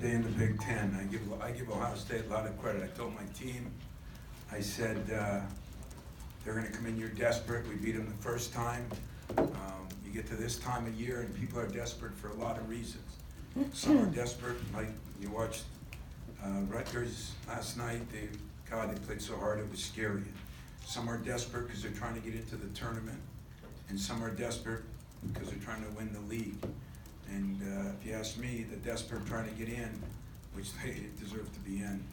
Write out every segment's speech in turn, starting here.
day in the Big Ten. I give Ohio State a lot of credit. I told my team, I said, they're going to come in here desperate. We beat them the first time. You get to this time of year and people are desperate for a lot of reasons. Some are desperate, like you watched Rutgers last night. They played so hard it was scary. Some are desperate because they're trying to get into the tournament, and some are desperate because they're trying to win the league. And if you ask me, the desperate trying to get in, which they deserve to be in,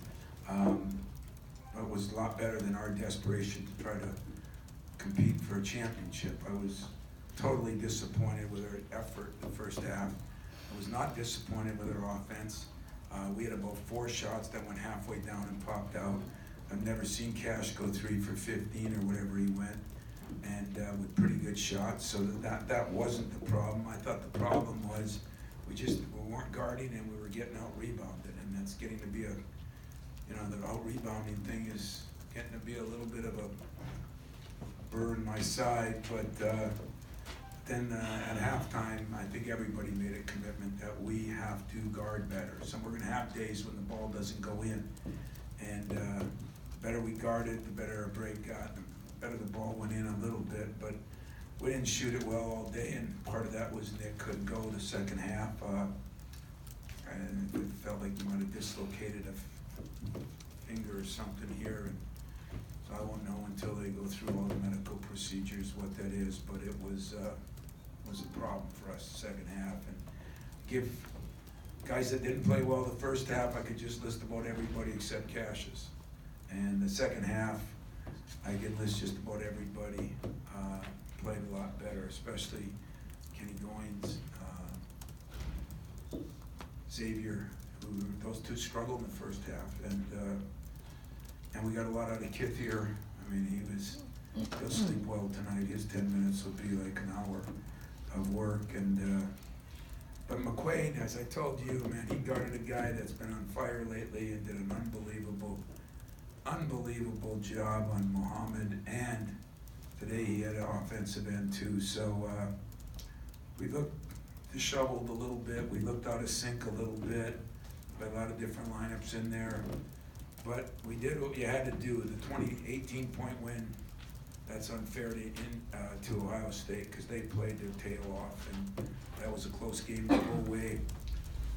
it was a lot better than our desperation to try to compete for a championship. I was totally disappointed with our effort in the first half. I was not disappointed with our offense. We had about 4 shots that went halfway down and popped out. I've never seen Cash go 3 for 15 or whatever he went, and with pretty good shots. So that wasn't the problem. I thought the problem was we weren't guarding and we were getting out rebounded, and that's getting to be the out rebounding thing is getting to be a little bit of a burr in my side. But then at halftime, I think everybody made a commitment that we have to guard better. So we're going to have days when the ball doesn't go in, and the better we guarded, the better our break got, the better the ball went in a little bit. But we didn't shoot it well all day, and part of that was Nick couldn't go the second half, and it felt like he might have dislocated a finger or something here, and so I won't know until they go through all the medical procedures what that is. But it was a problem for us the second half. And give guys that didn't play well the first half, I could just list about everybody except Cassius. And the second half, I could list just about everybody played a lot better, especially Kenny Goins, Xavier, who those two struggled in the first half. And we got a lot out of Kith here. I mean, he'll sleep well tonight. His 10 minutes will be like an hour of work. And but McQuaid, as I told you, man, he guarded a guy that's been on fire lately and did an unbelievable job on Muhammad. And today he had an offensive end too. So we looked disheveled a little bit. We looked out of sync a little bit. By a lot of different lineups in there. But we did what you had to do. The 18-point win, that's unfair to Ohio State because they played their tail off, and that was a close game the whole way.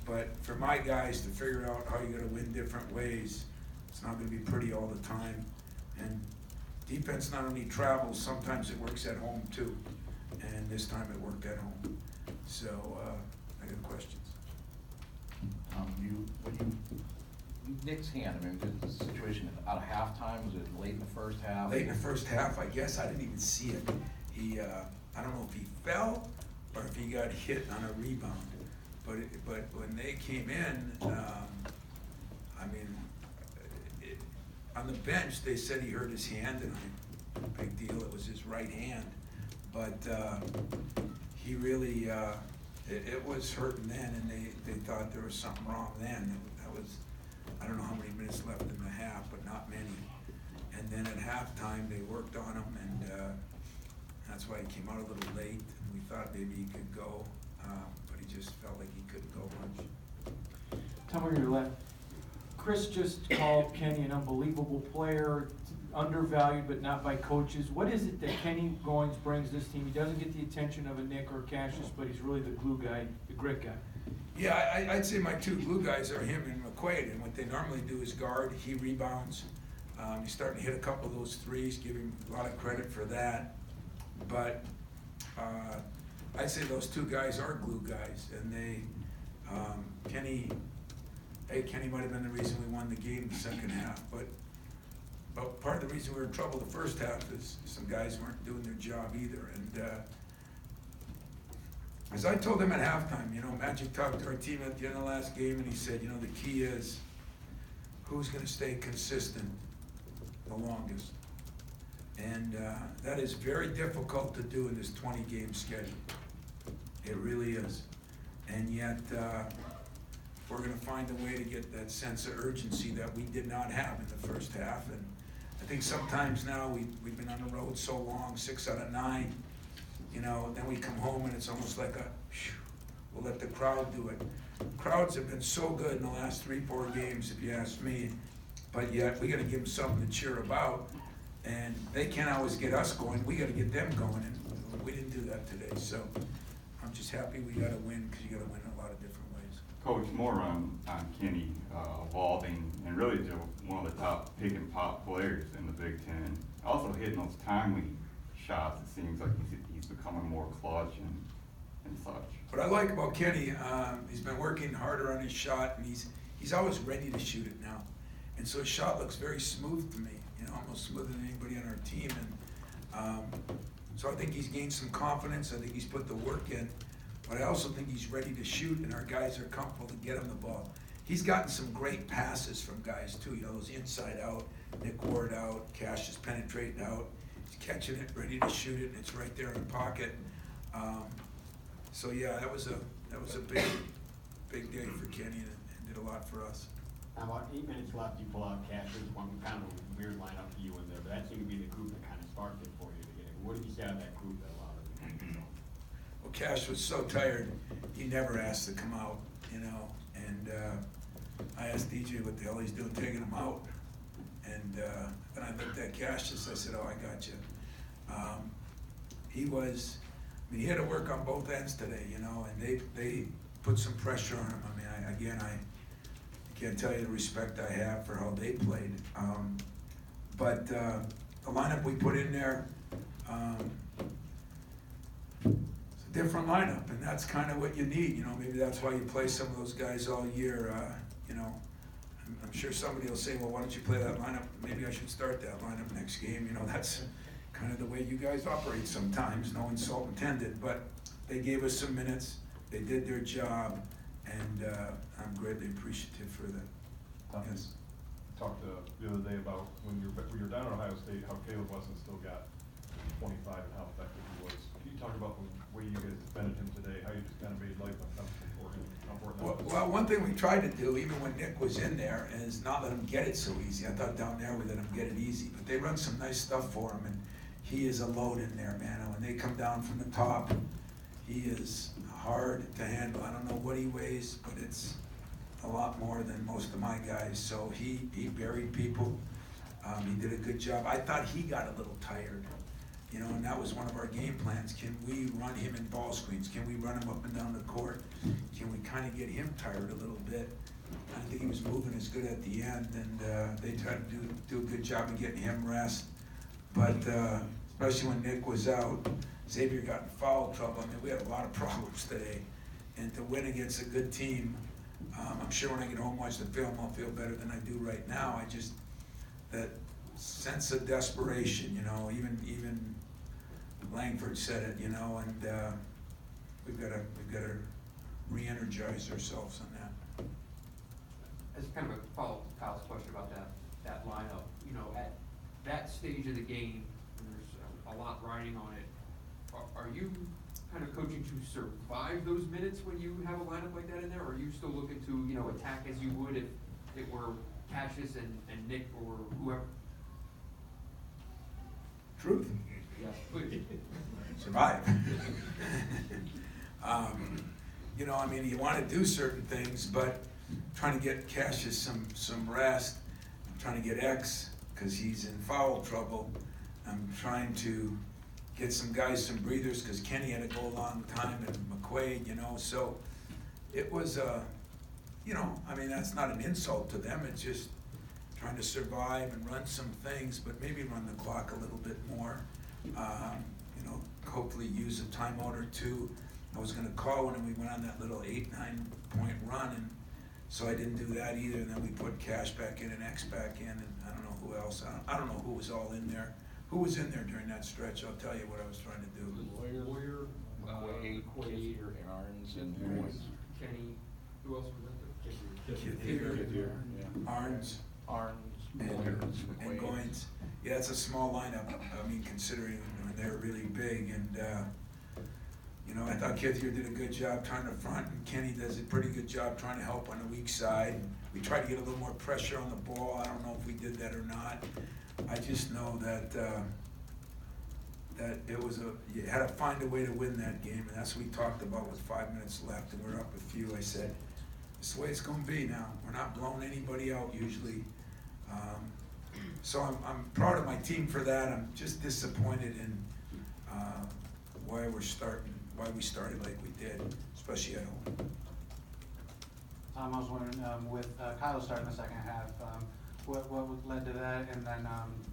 But for my guys to figure out how you're going to win different ways, it's not going to be pretty all the time. And defense not only travels, sometimes it works at home too. And this time it worked at home. So I got questions. Nick's hand, I mean, the situation out of halftime, was it late in the first half? Late in the first half, I guess. I didn't even see it. I don't know if he fell or if he got hit on a rebound. But when they came in, on the bench, they said he hurt his hand, and big deal, it was his right hand. But he really, it was hurting then, and they thought there was something wrong then. That was, I don't know how many minutes left in the half, but not many. And then at halftime, they worked on him, and that's why he came out a little late. We thought maybe he could go, but he just felt like he couldn't go much. Tell me your left. Chris just called Kenny an unbelievable player, undervalued but not by coaches. What is it that Kenny Goins brings this team? He doesn't get the attention of a Nick or Cassius, but he's really the glue guy, the grit guy. Yeah, I'd say my two glue guys are him and McQuaid, and what they normally do is guard, he rebounds. He's starting to hit a couple of those threes, give him a lot of credit for that. But I'd say those two guys are glue guys, and Kenny might have been the reason we won the game the second half, but part of the reason we were in trouble the first half is some guys weren't doing their job either. And as I told him at halftime, Magic talked to our team at the end of the last game, and he said, the key is who's going to stay consistent the longest. And that is very difficult to do in this 20-game schedule. It really is. And yet, we're going to find a way to get that sense of urgency that we did not have in the first half. And I think sometimes now we've been on the road so long, 6 out of 9, then we come home and it's almost like we'll let the crowd do it. crowds have been so good in the last 3-4 games, if you ask me, but yet we gotta give them something to cheer about, and they can't always get us going, we gotta get them going, and we didn't do that today, so I'm just happy we got a win, because you gotta win in a lot of different ways. Coach, more on Kenny evolving and really to one of the top pick and pop players in the Big Ten. Also hitting those timely shots, it seems like he's becoming more clutch and such. What I like about Kenny, he's been working harder on his shot, and he's always ready to shoot it now. And so his shot looks very smooth to me, you know, almost smoother than anybody on our team. And so I think he's gained some confidence. I think he's put the work in. But I also think he's ready to shoot, and our guys are comfortable to get him the ball. He's gotten some great passes from guys too, you know, those inside out, Nick Ward out, Cash is penetrating out. He's catching it, ready to shoot it, and it's right there in the pocket. So yeah, that was a big day for Kenny, and did a lot for us. Now, about 8 minutes left, you pull out Cash's one kind of weird lineup for you in there, but that seemed to be the group that kind of sparked it for you to get it. What did you say out of that group that allowed it to get it? Well, Cash was so tired, he never asked to come out, you know, and I asked DJ what the hell he's doing taking him out. And I looked at Cash, I said, oh, I got you. He had to work on both ends today, you know, and they put some pressure on him. I mean, I can't tell you the respect I have for how they played. But the lineup we put in there, it's a different lineup, and that's kind of what you need, you know. Maybe that's why you play some of those guys all year, you know. I'm sure somebody will say, well, why don't you play that lineup? Maybe I should start that lineup next game, you know. That's kind of the way you guys operate sometimes, no insult intended, but they gave us some minutes, they did their job, and I'm greatly appreciative for that. Yes. Talked the other day about when you're down at Ohio State, how Caleb Wesson still got 25 and how effective he was. Can you talk about the way you guys defended him today, how you just kind of made life uncomfortable for him? How important that was? Well, one thing we tried to do, even when Nick was in there, is not let him get it so easy. I thought down there we let him get it easy, but they run some nice stuff for him, and he is a load in there, man. And when they come down from the top, he is hard to handle. I don't know what he weighs, but it's a lot more than most of my guys. So he buried people. He did a good job. I thought he got a little tired, you know, and that was one of our game plans. Can we run him in ball screens? Can we run him up and down the court? Can we kind of get him tired a little bit? I think he was moving as good at the end, and they tried to do a good job of getting him rest. But especially when Nick was out, Xavier got in foul trouble. I mean, we had a lot of problems today. And to win against a good team, I'm sure when I get home and watch the film, I'll feel better than I do right now. That sense of desperation, you know, even Langford said it, you know, and we've got to re-energize ourselves on that. As kind of a follow-up to Kyle's question about that lineup, you know, at that stage of the game, and there's a lot riding on it, are you kind of coaching to survive those minutes when you have a lineup like that in there, or are you still looking to, you know, attack as you would if it were Cassius and Nick or whoever? Truth. Yes, please. Survive. You know, I mean, you want to do certain things, but trying to get Cassius some rest. I'm trying to get X because he's in foul trouble. I'm trying to get some guys some breathers because Kenny had to go a long time, and McQuaid, you know. So it was, you know, I mean, that's not an insult to them. It's just trying to survive and run some things, but maybe run the clock a little bit more. You know, hopefully use a timeout or two. I was going to call when we went on that little 8-9 point run, and so I didn't do that either. And then we put Cash back in and X back in, and I don't know who else. I don't know who was all in there. Who was in there during that stretch? I'll tell you what I was trying to do. Lawyer, Quaid, Arns, and Boyce. Kenny, who else was in Kithier, Arns, and Goins. Yeah, it's a small lineup. I mean, considering they're really big, and you know, I thought Kithier did a good job trying to front, and Kenny does a pretty good job trying to help on the weak side. We tried to get a little more pressure on the ball. I don't know if we did that or not. I just know that it was you had to find a way to win that game, and that's what we talked about with 5 minutes left, and we're up a few. I said, it's the way it's gonna be now. We're not blowing anybody out usually. So I'm proud of my team for that. I'm just disappointed in why we started like we did, especially at home. I was wondering, with Kyle starting the second half, what led to that? And then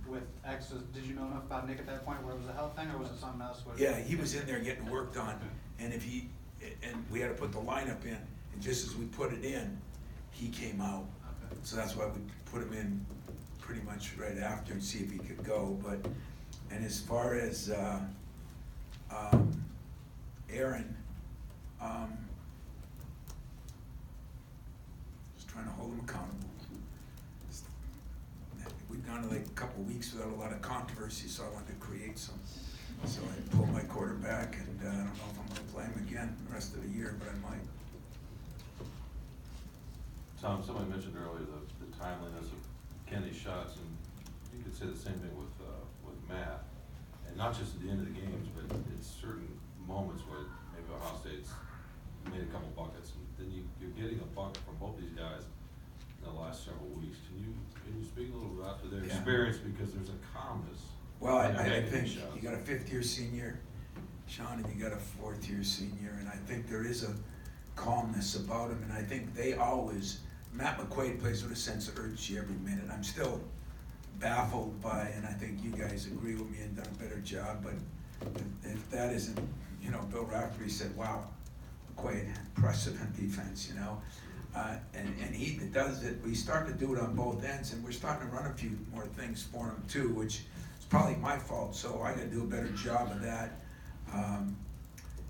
with X, did you know enough about Nick at that point where it was a health thing, or was it something else? Yeah, he was in there getting worked on, and and we had to put the lineup in, and just as we put it in, he came out. Okay. So that's why we put him in pretty much right after and see if he could go. And as far as Aaron, just trying to hold him accountable. We've gone like a couple weeks without a lot of controversy, so I wanted to create some. So I pulled my quarterback, and I don't know if I'm going to play him again the rest of the year, but I might. Tom, somebody mentioned earlier the timeliness of Kenny's shots, and you could say the same thing with Matt, and not just at the end of the games, but it's certain moments where maybe Ohio State's made a couple buckets, and then you're getting a bucket from both these guys in the last several weeks. Can you speak a little bit about their experience, because there's a calmness. Well, I making think these shots. you got a fifth-year senior, Sean, and you got a fourth-year senior, and I think there is a calmness about him, and I think they always, Matt McQuaid plays with a sense of urgency every minute. I'm still baffled by, and I think you guys agree with me and done a better job, but if that isn't, Bill Raftery said, wow, McQuaid, impressive in defense, and he does it. We start to do it on both ends, and we're starting to run a few more things for him too, which is probably my fault, so I gotta do a better job of that.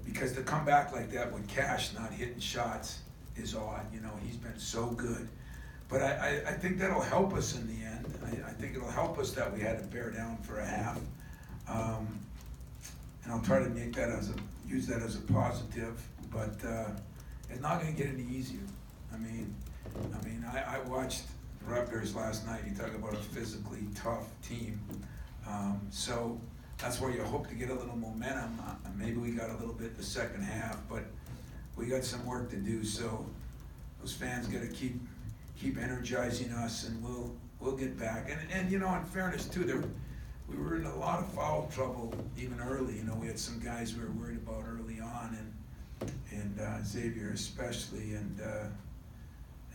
Because to come back like that with Cash not hitting shots is odd, he's been so good. But I think that'll help us in the end. I think it'll help us that we had to bear down for a half. And I'll try to make that use that as a positive, but it's not gonna get any easier. I watched Rutgers last night. You talk about a physically tough team. So that's where you hope to get a little momentum. Maybe we got a little bit the second half, but we got some work to do. So those fans got to keep energizing us, and we'll get back. And in fairness too, we were in a lot of foul trouble even early. We had some guys we were worried about early on, and Xavier especially. And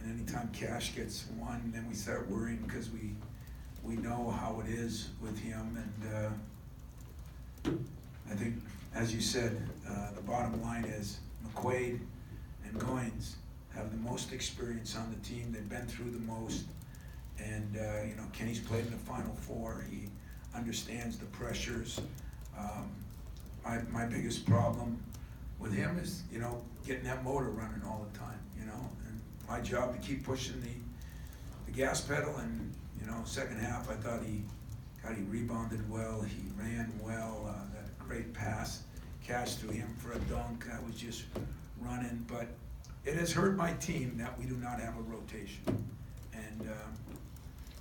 anytime Cash gets one, then we start worrying, because we know how it is with him. And I think, as you said, the bottom line is McQuaid and Goins have the most experience on the team. They've been through the most. And Kenny's played in the Final Four. He understands the pressures. My biggest problem with him is, getting that motor running all the time, and my job to keep pushing the gas pedal. And, second half, I thought he rebounded well, he ran well, that great pass, Cash to him for a dunk. I was just running, but it has hurt my team that we do not have a rotation. And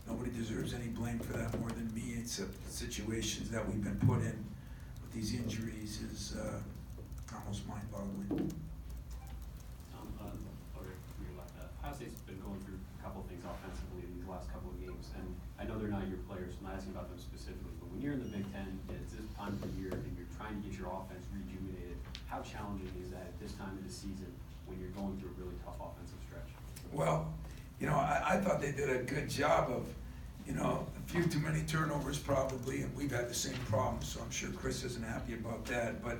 nobody deserves any blame for that more than me. It's situations that we've been put in with these injuries is almost mind-boggling. Ohio State's been going through a couple of things offensively in these last couple of games, and I know they're not your players, so I'm not asking about them specifically, but when you're in the Big Ten, it's this time of the year, and you're trying to get your offense rejuvenated, how challenging is that at this time of the season when you're going through a really tough offensive stretch? Well, I thought they did a good job of, a few too many turnovers probably, and we've had the same problem, so I'm sure Chris isn't happy about that. But,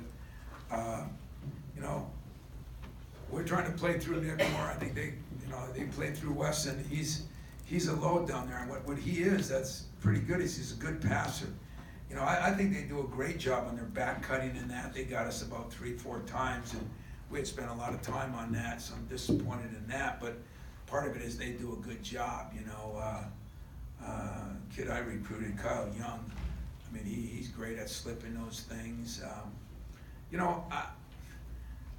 we're trying to play through Nick more. I think they played through Wesson. He's a load down there, and what he is, that's pretty good. He's a good passer. I think they do a great job on their back cutting in that. They got us about 3-4 times, and we had spent a lot of time on that, so I'm disappointed in that. But part of it is they do a good job. Kid I recruited, Kyle Young, he's great at slipping those things.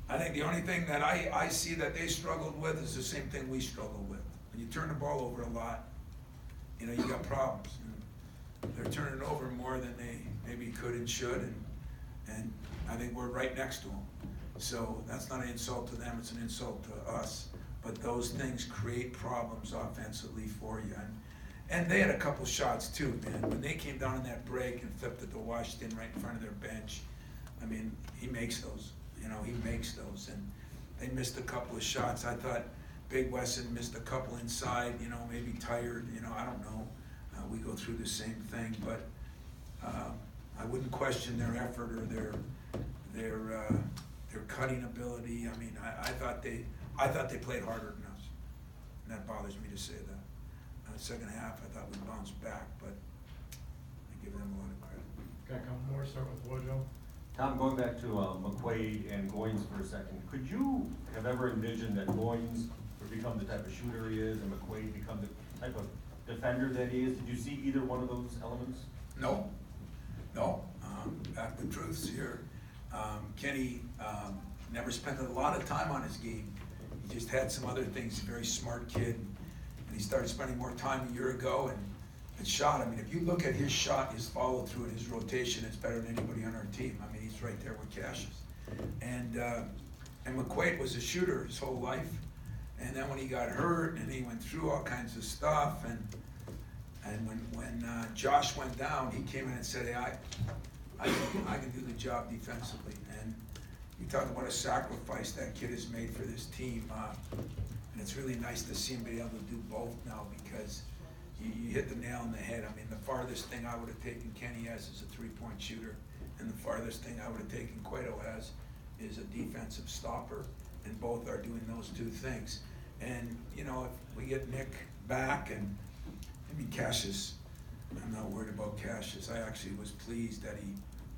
I think the only thing that I see that they struggled with is the same thing we struggle with. When you turn the ball over a lot, you got problems. They're turning it over more than they maybe could and should, and I think we're right next to them. So that's not an insult to them, it's an insult to us. but those things create problems offensively for you. And they had a couple shots too, man. When they came down in that break and flipped it to Washington right in front of their bench, I mean, he makes those, he makes those. And they missed a couple of shots. I thought Big Wesson missed a couple inside, maybe tired, I don't know. We go through the same thing, but I wouldn't question their effort or their cutting ability. I mean, I thought they played harder than us, and that bothers me to say that. Second half, I thought we bounced back, but I give them a lot of credit. Got a couple more, start with Wojo. Tom, going back to McQuaid and Goins for a second, could you have ever envisioned that Goins would become the type of shooter he is and McQuaid become the type of defender that he is? Did you see either one of those elements? No. Back the truths here. Kenny never spent a lot of time on his game. He just had some other things. He's a very smart kid. And he started spending more time a year ago and shot. I mean, if you look at his shot, his follow through, and his rotation, it's better than anybody on our team. I mean, he's right there with Cassius. And McQuaid was a shooter his whole life. And then when he got hurt and he went through all kinds of stuff, and when Josh went down, he came in and said, hey, I can do the job defensively. And you talk about a sacrifice that kid has made for this team. And it's really nice to see him be able to do both now, because you hit the nail on the head. I mean, the farthest thing I would have taken Kenny as is a three-point shooter, and the farthest thing I would have taken Cueto as is a defensive stopper, and both are doing those two things. And, if we get Nick back, and I mean, Cassius, I'm not worried about Cassius. I actually was pleased that he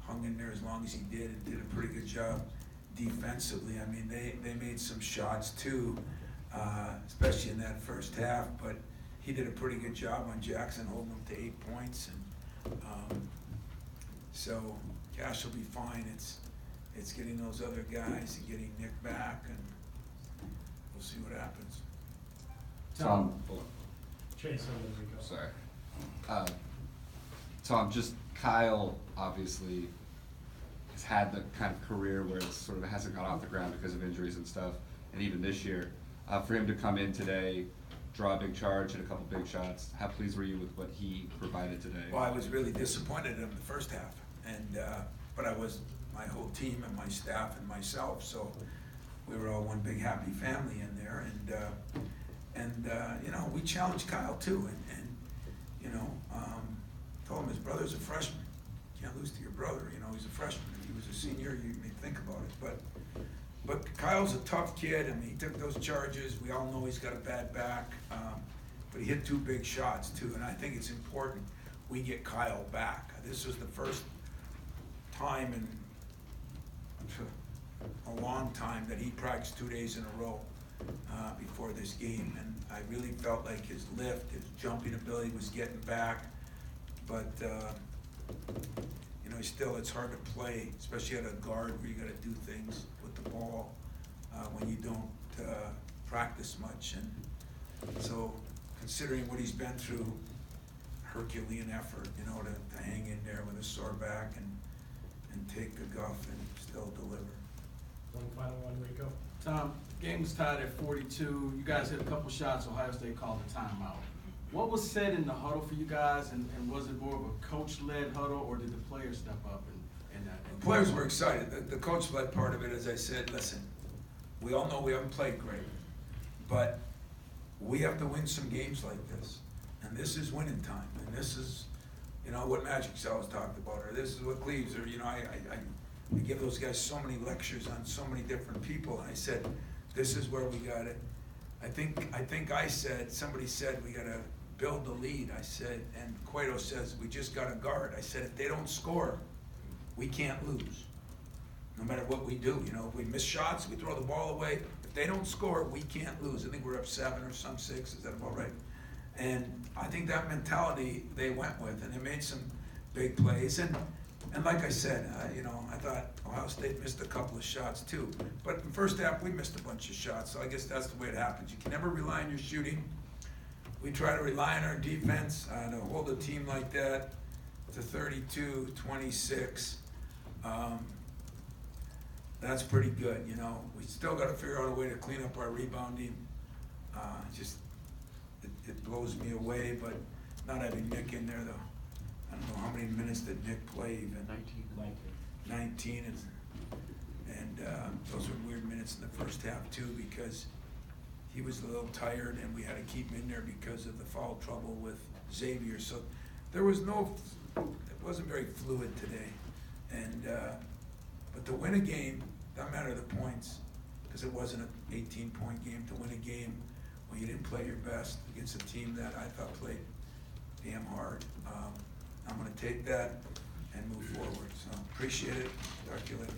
hung in there as long as he did and did a pretty good job defensively. I mean, they made some shots too, especially in that first half, but he did a pretty good job on Jackson, holding him to 8 points. And so Cash will be fine. It's getting those other guys and getting Nick back, and we'll see what happens. Tom. Chase and then Rico. Sorry. Tom, just Kyle obviously has had the kind of career where it sort of hasn't gone off the ground because of injuries and stuff, and even this year. For him to come in today, draw a big charge, hit a couple big shots, how pleased were you with what he provided today? Well, I was really disappointed in him the first half, and but I was, my whole team and my staff and myself, so we were all one big happy family in there, and we challenged Kyle too, and told him his brother's a freshman. You can't lose to your brother, he's a freshman. If he was a senior, you may think about it, but Kyle's a tough kid. I mean, he took those charges. We all know he's got a bad back, but he hit 2 big shots too, and I think it's important we get Kyle back. This was the first time in a long time that he practiced 2 days in a row before this game, and I really felt like his lift, his jumping ability was getting back, but still it's hard to play, especially at a guard where you got to do things with the ball when you don't practice much. And so, considering what he's been through, Herculean effort, to hang in there with a sore back and take a guff and still deliver. One final one, Rico. Tom, game was tied at 42. You guys hit a couple shots. Ohio State called a timeout. What was said in the huddle for you guys, and was it more of a coach-led huddle, or did the players step up and The players were excited. The coach-led part of it, as I said, listen, we all know we haven't played great, but we have to win some games like this, and this is winning time, and this is, what Magic Cells talked about, or this is what Cleves, or, I give those guys so many lectures on so many different people, and I said, this is where we got it. I think I said, somebody said we got to build the lead. I said, and Cueto says, we just got to guard. I said, if they don't score, we can't lose. No matter what we do, if we miss shots, we throw the ball away. If they don't score, we can't lose. I think we're up 7 or 6. Is that about right? And I think that mentality they went with, and they made some big plays. And like I said, I thought Ohio State missed a couple of shots too. But in the first half, we missed a bunch of shots. So I guess that's the way it happens. You can never rely on your shooting. We try to rely on our defense to hold a team like that to 32-26. That's pretty good, We still got to figure out a way to clean up our rebounding. Just, it blows me away, but not having Nick in there though. I don't know how many minutes did Nick play even? 19 and those were weird minutes in the first half too, because he was a little tired and we had to keep him in there because of the foul trouble with Xavier. So there was no, it wasn't very fluid today. And, but to win a game, doesn't matter the points, because it wasn't an 18-point game. To win a game when you didn't play your best against a team that I thought played damn hard. I'm gonna take that and move forward. So appreciate it. Talk to you later.